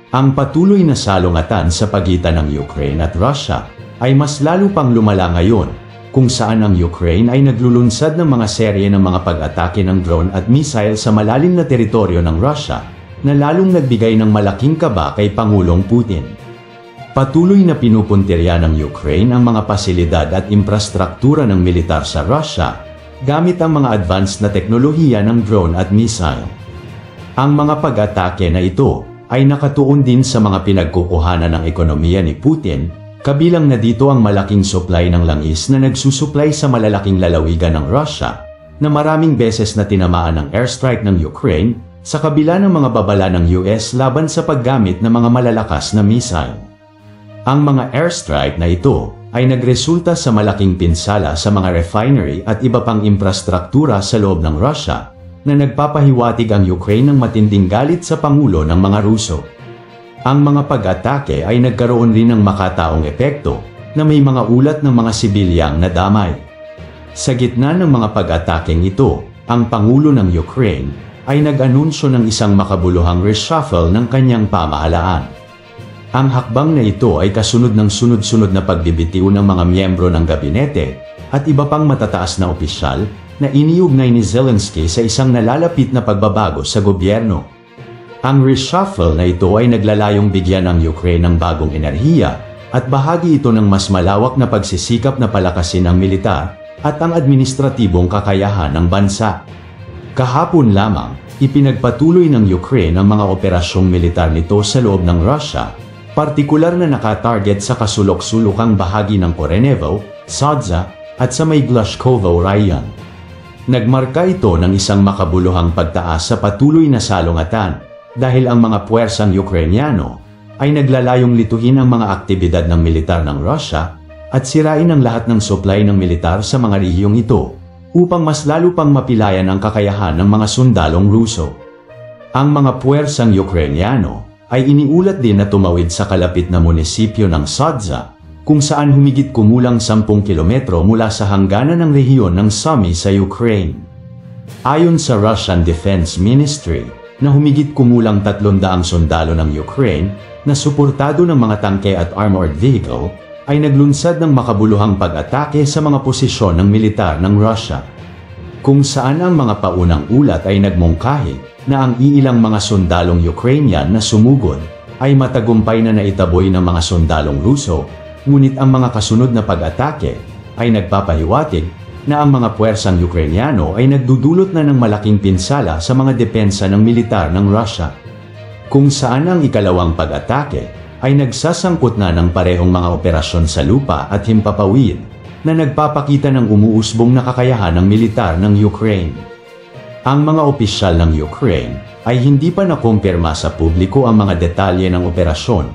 Ang patuloy na salungatan sa pagitan ng Ukraine at Russia ay mas lalo pang lumala ngayon, kung saan ang Ukraine ay naglulunsad ng mga serye ng mga pag-atake ng drone at missile sa malalim na teritoryo ng Russia, na lalong nagbigay ng malaking kaba kay Pangulong Putin. Patuloy na pinupuntirya ng Ukraine ang mga pasilidad at infrastruktura ng militar sa Russia, gamit ang mga advanced na teknolohiya ng drone at missile. Ang mga pag-atake na ito ay nakatuon din sa mga pinagkukuhanan ng ekonomiya ni Putin, kabilang na dito ang malaking supply ng langis na nagsusupply sa malalaking lalawigan ng Russia, na maraming beses na tinamaan ng airstrike ng Ukraine, sa kabila ng mga babala ng US laban sa paggamit ng mga malalakas na missile. Ang mga airstrike na ito ay nagresulta sa malaking pinsala sa mga refinery at iba pang infrastruktura sa loob ng Russia, na nagpapahiwatig ang Ukraine ng matinding galit sa Pangulo ng mga Ruso. Ang mga pag-atake ay nagkaroon rin ng makataong epekto, na may mga ulat ng mga sibilyang nadamay. Sa gitna ng mga pag-atakeng ito, ang Pangulo ng Ukraine ay nag-anunsyo ng isang makabuluhang reshuffle ng kanyang pamahalaan. Ang hakbang na ito ay kasunod ng sunod-sunod na pagbibitiw ng mga miyembro ng gabinete at iba pang matataas na opisyal na iniugnay ni Zelensky sa isang nalalapit na pagbabago sa gobyerno. Ang reshuffle na ito ay naglalayong bigyan ng Ukraine ng bagong enerhiya at bahagi ito ng mas malawak na pagsisikap na palakasin ang militar at ang administratibong kakayahan ng bansa. Kahapon lamang, ipinagpatuloy ng Ukraine ang mga operasyong militar nito sa loob ng Russia, partikular na nakatarget sa kasulok-sulukang bahagi ng Korenevo, Sodza, at sa may Glashkovo Raion. Nagmarka ito ng isang makabuluhang pagtaas sa patuloy na salungatan, dahil ang mga puwersang Ukrainyano ay naglalayong lituhin ang mga aktibidad ng militar ng Russia at sirain ang lahat ng supply ng militar sa mga rehiyong ito, upang mas lalo pang mapilayan ang kakayahan ng mga sundalong Ruso. Ang mga puwersang Ukrainyano ay iniulat din na tumawid sa kalapit na munisipyo ng Sodza, kung saan humigit kumulang 10 kilometro mula sa hangganan ng rehiyon ng Sumy sa Ukraine. Ayon sa Russian Defense Ministry, na humigit kumulang 300 sundalo ng Ukraine na suportado ng mga tangke at armored vehicle, ay naglunsad ng makabuluhang pag-atake sa mga posisyon ng militar ng Russia. Kung saan ang mga paunang ulat ay nagmungkahi na ang iilang mga sundalong Ukrainian na sumugod ay matagumpay na naitaboy ng mga sundalong Ruso, ngunit ang mga kasunod na pag-atake ay nagpapahiwatig na ang mga puwersang Ukrainyano ay nagdudulot na ng malaking pinsala sa mga depensa ng militar ng Russia. Kung saan ang ikalawang pag-atake ay nagsasangkot na ng parehong mga operasyon sa lupa at himpapawid na nagpapakita ng umuusbong na kakayahan ng militar ng Ukraine. Ang mga opisyal ng Ukraine ay hindi pa nakumpirma sa publiko ang mga detalye ng operasyon,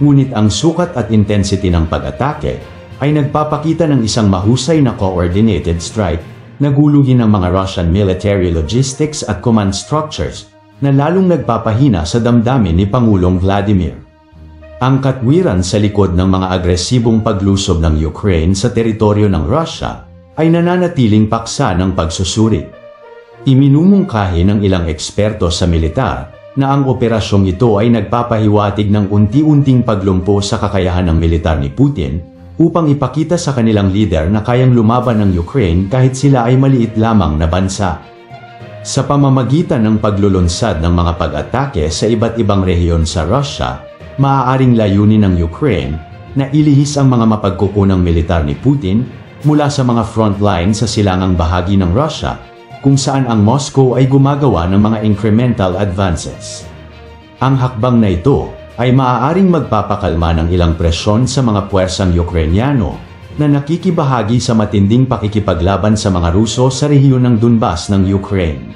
ngunit ang sukat at intensity ng pag-atake ay nagpapakita ng isang mahusay na coordinated strike na guluhin ng mga Russian military logistics at command structures na lalong nagpapahina sa damdamin ni Pangulong Vladimir. Ang katwiran sa likod ng mga agresibong paglusob ng Ukraine sa teritoryo ng Russia ay nananatiling paksa ng pagsusuri. Iminumungkahi ng ilang eksperto sa militar na ang operasyong ito ay nagpapahiwatig ng unti-unting paglumpo sa kakayahan ng militar ni Putin upang ipakita sa kanilang leader na kayang lumaban ng Ukraine kahit sila ay maliit lamang na bansa. Sa pamamagitan ng paglulunsad ng mga pag-atake sa iba't ibang rehiyon sa Russia, maaaring layunin ng Ukraine na ilihis ang mga mapagkukunang militar ni Putin mula sa mga frontline sa silangang bahagi ng Russia, kung saan ang Moscow ay gumagawa ng mga incremental advances. Ang hakbang na ito ay maaaring magpapakalma ng ilang presyon sa mga puwersang Ukrainyano na nakikibahagi sa matinding pakikipaglaban sa mga Ruso sa rehiyon ng Donbas ng Ukraine.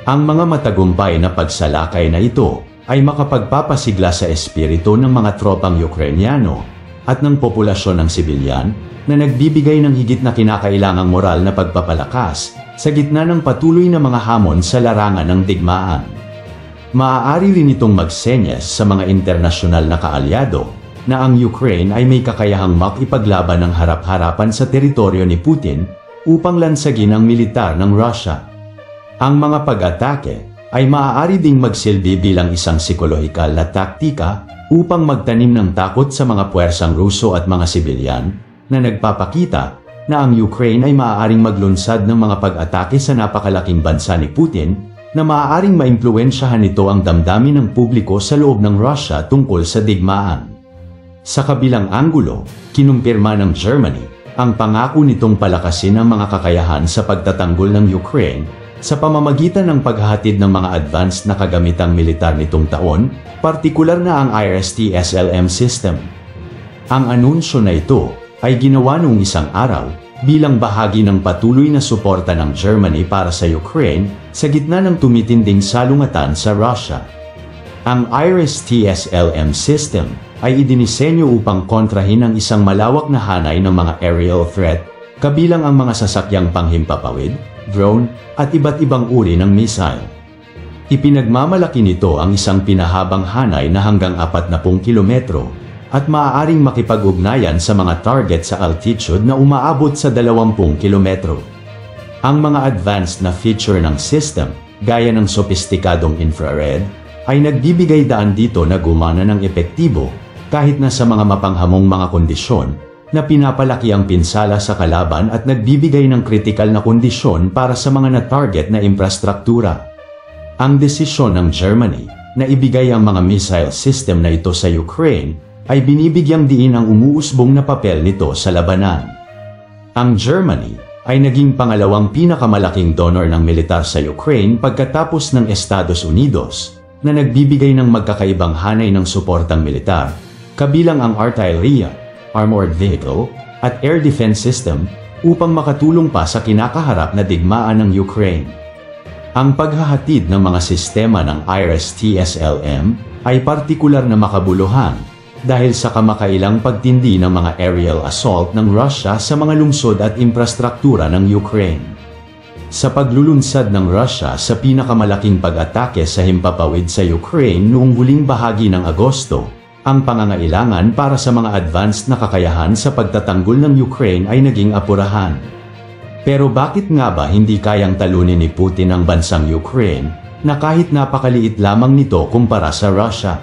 Ang mga matagumpay na pagsalakay na ito ay makapagpapasigla sa espiritu ng mga tropang Ukrainyano at ng populasyon ng sibilyan na nagbibigay ng higit na kinakailangang moral na pagpapalakas sa gitna ng patuloy na mga hamon sa larangan ng digmaan. Maaari rin itong magsenyas sa mga internasyonal na kaalyado na ang Ukraine ay may kakayahang makipaglaban ng harap-harapan sa teritoryo ni Putin upang lansagin ang militar ng Russia. Ang mga pag-atake ay maaari ding magsilbi bilang isang psikolohikal na taktika upang magtanim ng takot sa mga puwersang Ruso at mga sibilyan na nagpapakita na ang Ukraine ay maaaring maglunsad ng mga pag-atake sa napakalaking bansa ni Putin na maaaring maimpluwensyahan nito ang damdamin ng publiko sa loob ng Russia tungkol sa digmaan. Sa kabilang anggulo, kinumpirma ng Germany ang pangako nitong palakasin ang mga kakayahan sa pagtatanggol ng Ukraine sa pamamagitan ng paghahatid ng mga advanced na kagamitang militar nitong taon, partikular na ang IRST-SLM system. Ang anunsyo na ito ay ginawa noong isang araw bilang bahagi ng patuloy na suporta ng Germany para sa Ukraine sa gitna ng tumitinding salungatan sa Russia. Ang IRST-SLM system ay idinisenyo upang kontrahin ang isang malawak na hanay ng mga aerial threat, kabilang ang mga sasakyang panghimpapawid, drone, at iba't ibang uri ng missile. Ipinagmamalaki nito ang isang pinahabang hanay na hanggang 40 kilometro at maaaring makipag-ugnayan sa mga target sa altitude na umaabot sa 20 kilometro. Ang mga advanced na feature ng system, gaya ng sopistikadong infrared, ay nagbibigay daan dito na gumana ng epektibo kahit na sa mga mapanghamong mga kondisyon na pinapalaki ang pinsala sa kalaban at nagbibigay ng kritikal na kondisyon para sa mga na-target na infrastruktura. Ang desisyon ng Germany na ibigay ang mga missile system na ito sa Ukraine ay binibigyang diin ang umuusbong na papel nito sa labanan. Ang Germany ay naging pangalawang pinakamalaking donor ng militar sa Ukraine pagkatapos ng Estados Unidos na nagbibigay ng magkakaibang hanay ng suportang militar, kabilang ang artillery, armored vehicle, at air defense system upang makatulong pa sa kinakaharap na digmaan ng Ukraine. Ang paghahatid ng mga sistema ng IRST-SLM ay partikular na makabuluhan dahil sa kamakailang pagtindi ng mga aerial assault ng Russia sa mga lungsod at infrastruktura ng Ukraine. Sa paglulunsad ng Russia sa pinakamalaking pag-atake sa himpapawid sa Ukraine noong huling bahagi ng Agosto, ang pangangailangan para sa mga advanced na kakayahan sa pagtatanggol ng Ukraine ay naging apurahan. Pero bakit nga ba hindi kayang talunin ni Putin ang bansang Ukraine na kahit napakaliit lamang nito kumpara sa Russia?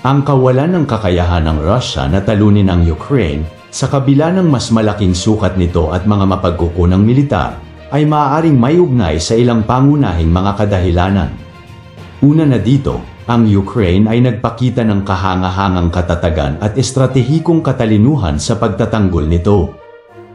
Ang kawalan ng kakayahan ng Russia na talunin ang Ukraine sa kabila ng mas malaking sukat nito at mga mapagkukunang militar ay maaaring may ugnay sa ilang pangunahing mga kadahilanan. Una na dito, ang Ukraine ay nagpakita ng kahangahangang katatagan at estratehikong katalinuhan sa pagtatanggol nito,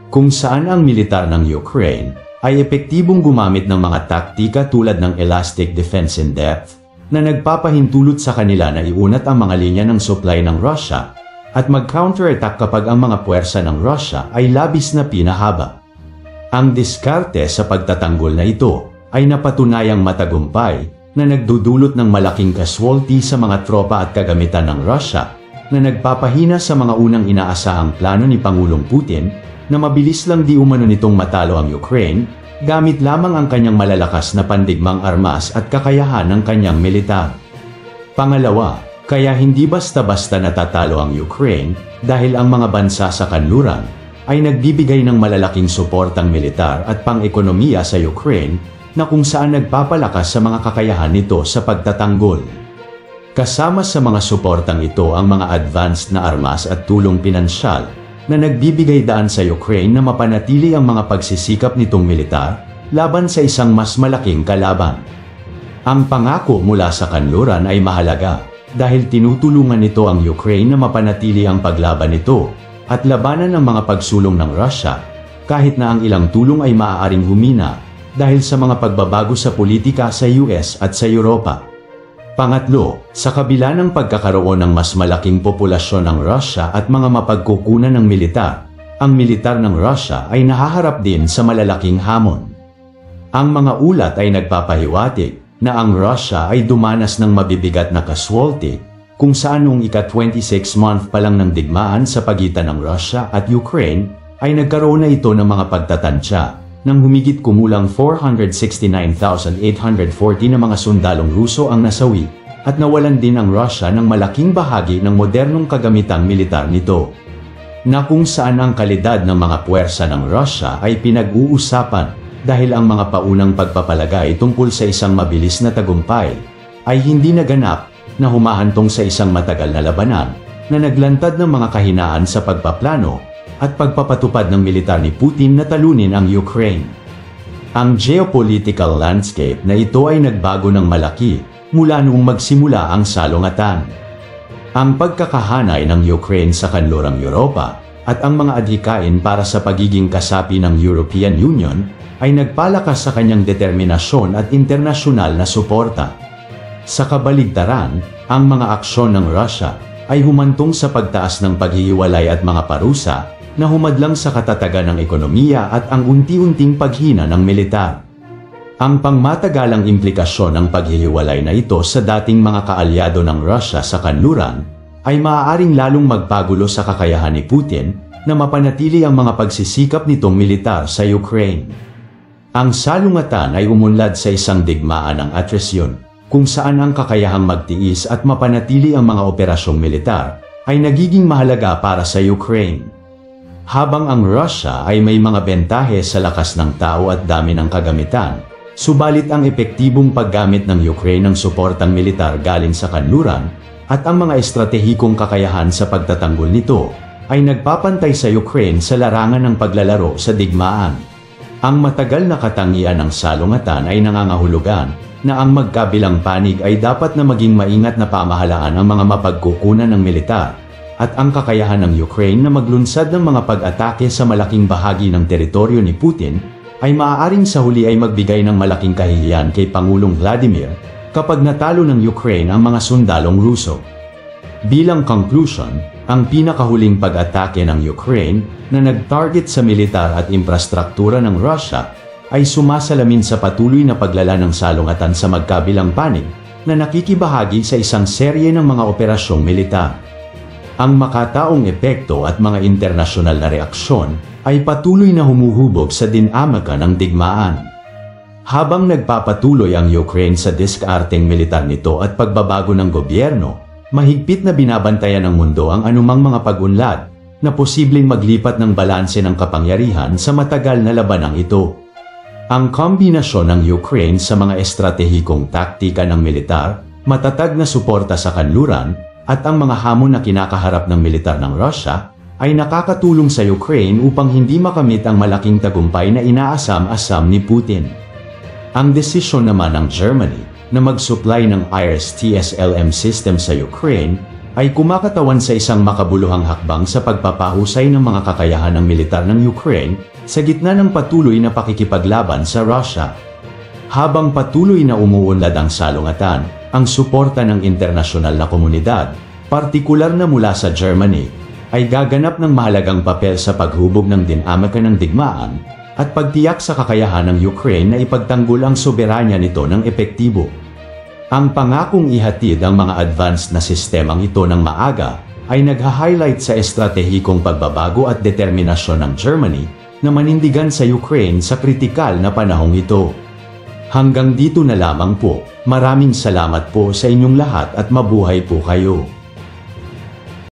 kung saan ang militar ng Ukraine ay epektibong gumamit ng mga taktika tulad ng elastic defense in depth, na nagpapahintulot sa kanila na iunat ang mga linya ng supply ng Russia at mag-counterattack kapag ang mga puwersa ng Russia ay labis na pinahaba. Ang diskarte sa pagtatanggol na ito ay napatunayang matagumpay na nagdudulot ng malaking casualty sa mga tropa at kagamitan ng Russia na nagpapahina sa mga unang inaasahang plano ni Pangulong Putin na mabilis lang di umano nitong matalo ang Ukraine gamit lamang ang kanyang malalakas na pandigmang armas at kakayahan ng kanyang militar. Pangalawa, kaya hindi basta-basta natatalo ang Ukraine dahil ang mga bansa sa kanluran ay nagbibigay ng malalaking suportang militar at pang-ekonomiya sa Ukraine na kung saan nagpapalakas sa mga kakayahan nito sa pagtatanggol. Kasama sa mga suportang ito ang mga advanced na armas at tulong pinansyal na nagbibigay daan sa Ukraine na mapanatili ang mga pagsisikap nitong militar laban sa isang mas malaking kalaban. Ang pangako mula sa kanluran ay mahalaga dahil tinutulungan nito ang Ukraine na mapanatili ang paglaban nito at labanan ng mga pagsulong ng Russia kahit na ang ilang tulong ay maaaring humina dahil sa mga pagbabago sa politika sa US at sa Europa. Pangatlo, sa kabila ng pagkakaroon ng mas malaking populasyon ng Russia at mga mapagkukunan ng militar, ang militar ng Russia ay nahaharap din sa malalaking hamon. Ang mga ulat ay nagpapahiwatig na ang Russia ay dumanas ng mabibigat na casualty kung saan noong ika-26 month pa lang ng digmaan sa pagitan ng Russia at Ukraine ay nagkaroon na ito ng mga pagtatansya nang humigit kumulang 469,840 na mga sundalong Ruso ang nasawi at nawalan din ang Russia ng malaking bahagi ng modernong kagamitang militar nito, na kung saan ang kalidad ng mga puwersa ng Russia ay pinag-uusapan dahil ang mga paunang pagpapalagay tungkol sa isang mabilis na tagumpay ay hindi naganap na humahantong sa isang matagal na labanan na naglantad ng mga kahinaan sa pagpaplano at pagpapatupad ng militar ni Putin na talunin ang Ukraine. Ang geopolitical landscape na ito ay nagbago ng malaki mula noong magsimula ang salungatan. Ang pagkakahanay ng Ukraine sa kanlurang Europa at ang mga adhikain para sa pagiging kasapi ng European Union ay nagpalakas sa kanyang determinasyon at internasyonal na suporta. Sa kabaligtaran, ang mga aksyon ng Russia ay humantong sa pagtaas ng paghihiwalay at mga parusa na humadlang sa katatagan ng ekonomiya at ang unti-unting paghina ng militar. Ang pangmatagalang implikasyon ng paghihiwalay na ito sa dating mga kaalyado ng Russia sa kanluran ay maaaring lalong magpagulo sa kakayahan ni Putin na mapanatili ang mga pagsisikap nitong militar sa Ukraine. Ang salungatan ay umunlad sa isang digmaan ng atresyon, kung saan ang kakayahang magtiis at mapanatili ang mga operasyong militar ay nagiging mahalaga para sa Ukraine. Habang ang Russia ay may mga bentahe sa lakas ng tao at dami ng kagamitan, subalit ang epektibong paggamit ng Ukraine ng suportang militar galing sa kanluran at ang mga estratehikong kakayahan sa pagtatanggol nito ay nagpapantay sa Ukraine sa larangan ng paglalaro sa digmaan. Ang matagal na katangian ng salungatan ay nangangahulugan na ang magkabilang panig ay dapat na maging maingat na pamahalaan ang mga mapagkukunan ng militar at ang kakayahan ng Ukraine na maglunsad ng mga pag-atake sa malaking bahagi ng teritoryo ni Putin ay maaaring sa huli ay magbigay ng malaking kahihiyan kay Pangulong Vladimir kapag natalo ng Ukraine ang mga sundalong Ruso. Bilang conclusion, ang pinakahuling pag-atake ng Ukraine na nag-target sa militar at infrastruktura ng Russia ay sumasalamin sa patuloy na paglala ng salungatan sa magkabilang panig na nakikibahagi sa isang serye ng mga operasyong militar. Ang makataong epekto at mga internasyonal na reaksyon ay patuloy na humuhubog sa dinamika ng digmaan. Habang nagpapatuloy ang Ukraine sa diskarteng militar nito at pagbabago ng gobyerno, mahigpit na binabantayan ng mundo ang anumang mga pag-unlad na posibleng maglipat ng balanse ng kapangyarihan sa matagal na labanang ito. Ang kombinasyon ng Ukraine sa mga estratehikong taktika ng militar, matatag na suporta sa kanluran, at ang mga hamon na kinakaharap ng militar ng Russia ay nakakatulong sa Ukraine upang hindi makamit ang malaking tagumpay na inaasam-asam ni Putin. Ang desisyon naman ng Germany na mag-supply ng IRIS-T-SLM system sa Ukraine ay kumakatawan sa isang makabuluhang hakbang sa pagpapahusay ng mga kakayahan ng militar ng Ukraine sa gitna ng patuloy na pakikipaglaban sa Russia. Habang patuloy na umuunlad ang salungatan, ang suporta ng internasyonal na komunidad, partikular na mula sa Germany, ay gaganap ng mahalagang papel sa paghubog ng dinamika ng digmaan at pagtiyak sa kakayahan ng Ukraine na ipagtanggol ang soberanya nito ng epektibo. Ang pangakong ihatid ang mga advanced na sistemang ito ng maaga ay nagha-highlight sa estratehikong pagbabago at determinasyon ng Germany na manindigan sa Ukraine sa kritikal na panahong ito. Hanggang dito na lamang po. Maraming salamat po sa inyong lahat at mabuhay po kayo.